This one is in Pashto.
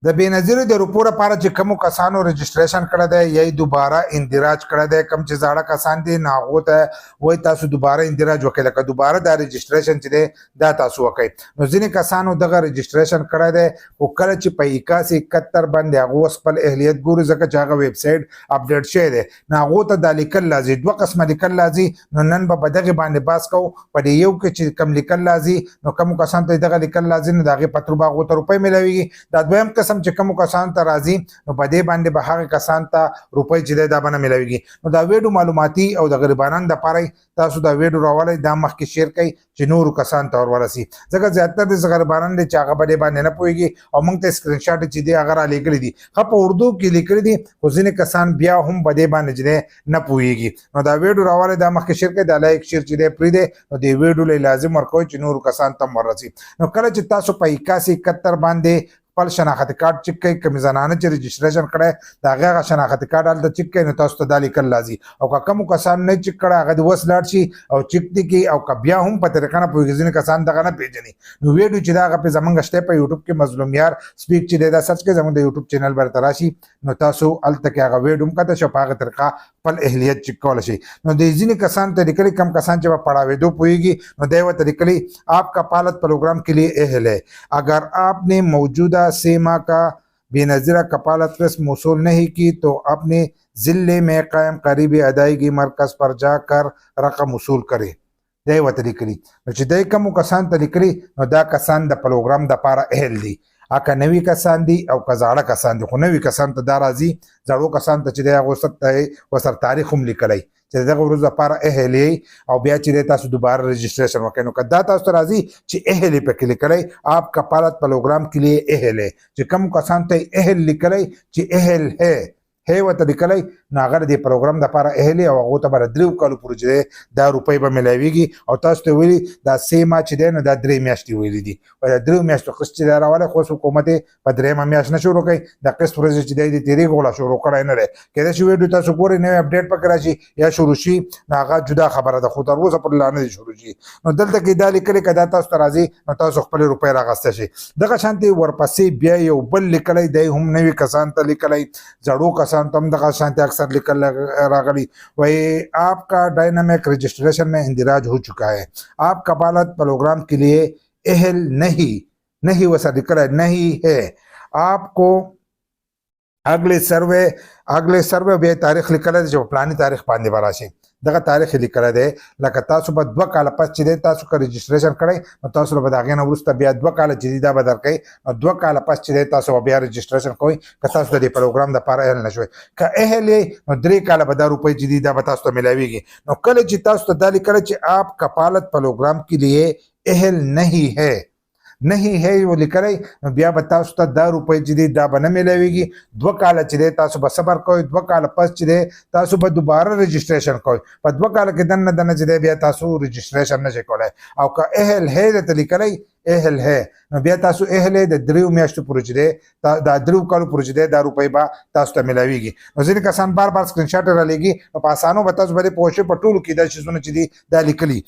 د بېنظیرو د روپو لپاره چې کومو کسانو رجسټریشن کړی دی یا دوباره اندراج کړی دی، کوم چې زاړه کسان دي نو هغو ته وایي تاسو دوباره اندراج وکړئ، لکه دوباره دا رجسټریشن چې دی دا تاسو وکړئ. نو ځینې کسانو دغه رجسټریشن کړی دی خو کله چې په 8171 باندې هغو اوس خپل اهلیت ګوري ځکه چې هغه ویب سایټ اپډیټ شوی دی نو هغو ته دا لیکل لازم، دوه قسمه لیکل لازم. نو نن به په دغې باندې بحث کوو. په دې یو کې چې کوم لیکل لازم نو کومو کسانو ته دغه لیکل لازم نو د هغې په تر به هغو ته روپۍ میلاویږي. دا دویم قسم چې کومو کسانو ته راځي نو په دې باندې به هغه کسان ته روپۍ چې دی دا به نه میلاویږي. نو دا ویډیو معلوماتي او د غریبانو دپاره تاسو دا ویډیو راولئ، دا مخکې شیر کړئ چې نورو کسانو ته ورورسي، ځکه زیاتره داسې غریبانان دي چې هغه په دې باندې نه پوهېږي او موږ ته سکرین شاټ چې دی هغه رالیږلي دي، ښه په اردو کې لیکلي دي خو ځینې کسان بیا هم په دې باندې چې دی نه پوهېږي. نو دا ویډیو راولئ، دا مخکې شیر کړئ، دا لایک شیر چې دی پرېږدئ نو دې ویډیو له لازم ورکوئ چې نورو کسانو ته هم ورسي. نو کله چې تاسو په 8171 باندې خپل شناختی کارت چک کوئ، کومې زنانه چې رجسټریشن کړی د هغې هغه شناختی کارت هلته چک کوئ نو تاسو ته دا لیکل لازم. او که کومو کسانو نه چک کړی هغه دې اوس لاړ شي او چک دې کړي، او که بیا هم په طریقه نه پوهېږي ځینې کسان دغه نه پېژني نو ویډیو چې دا هغه پې زمونږ شته په یوټیوب کې مظلوم یار سپیک چې دی دا سرچ کړئ، زمونږ د یوټیوب چینل به درته راشي نو تاسو هلته کې هغه ویډیو هم کته شي او په هغه طریقه خپل اهلیت چک کولی شي. نو د ځینې کسانو ته لیکلي کم کسان چې په پړاوېدو پوهېږي نو دی ورته لیکلي آپ کا پالت پروگرام کے لیے اہل ہے، اگر آپ نے موجودہ سیما کا بےنظیرہ کپالت قسط موصول نہیں کی تو اپنے ضلع میں قائم قریبی ادائیگی مرکز پر جا کر رقم وصول کرے. دی ورته لیکلي نو چې دی کومو کسانو ته لیکلي نو دا کسان د پروګرام دپاره اهل دي، که نوي کسان دي او که زاړه کسان دي. خو نوي کسان ته دا راځي، زاړو کسان ته چې دی هغو ورسره تاریخ هم لیکلی چې دغه ورځ لپاره اهل یې او بیا چې دی تاسو دوباره رجسټریشن وکړئ. نو که دا تاسو ته راځي چې اهل یې پکې لیکلی آپ کپالت پروګرام کے لیے اهل ہے، چې کوم کسانو ته یې اهل لیکلی چې اهل ہے ورته لیکلی نو هغه د دې پروګرام دپاره اهل او هغو ته به د 3 کالو پورې چې دی دا روپۍ به میلاویږي. او تاسو ته ویلي دا 3 ماه چې دی نو دا 3 میاشتې ویلي دي او دا 3 میاشتو قسط چې دی راولی خو اوس حکومت یې په 3مه میاشت نه شروع کوي، د قسط ورځې چې دی د تېرېږي غوړه شروع کړی نه دی. کېدای شي ویډیو تاسو ګورئ نوی اپډیټ پکې راشي یا شروع شي نو هغه جدا خبره ده، خو تر اوسه پورې لا نه دی شروع شي. نو دلته کې دا لیکلي که دا تاسو ته راځي نو تاسو خپلې روپۍ راغسته شي. دغه شانتې ورپسې بیا یو بل لیکلی دی هم نوي کسان ته لیکلی، زړو کسان ته هم دغه شانتې اکثر لیکل راغلی وی آپ کا ڈائنامک رجسٹریشن میں اندراج ہو چکا ہے، آپ کپالت پروگرام کے لیے اہل نہیں ویسا لکھا ہے نہیں ہے، آپ کو اگلے سروے بیا تاریخ لیکل دی چې پلانی تاریخ باندې به راشي. دغه تاریخ یې لیکلی دی لکه تاسو به 2 کاله پس چې دی تاسو که رجسټریشن کړی نو تاسو به د هغې نه وروسته بیا 2 کاله چې دی دا به درکوي نو 2 کاله پس چې دی تاسو به بیا رجسټریشن کوئ که تاسو د دې پروګرام دپاره اهل نه شوئ. که اهل یې نو 3 کاله به دا روپۍ چې دي دا به تاسو ته میلاویږي. نو کله چې تاسو ته دا لیکلی چې آپ کپالت پروګرام کے لیے اهل نہیں ہے و لیکلی نو بیا به تاسو ته دا روپۍ چې دی دا به نه میلاویږي. 2 کاله چې دی تاسو به صبر کوئ، 2 کاله پس چې دی تاسو به دوباره رجسټریشن کوئ. په 2 کاله کې دننه چې دی بیا تاسو رجسټریشن نشئ کولی. او که اهل ہے درته لیکلی اهل ہے نو بیا تاسو اهل د 3 میاشتو پورې چې دی دا 3 کالو پورې چې دی دا روپۍ به تاسو ته میلاویږي. نو ځینې کسان بار سکرین شاټ رالیږي نو په اسانو به تاسو باندې پوه شئ په ټولو کې دا شیزونه چې دي دا لیکلي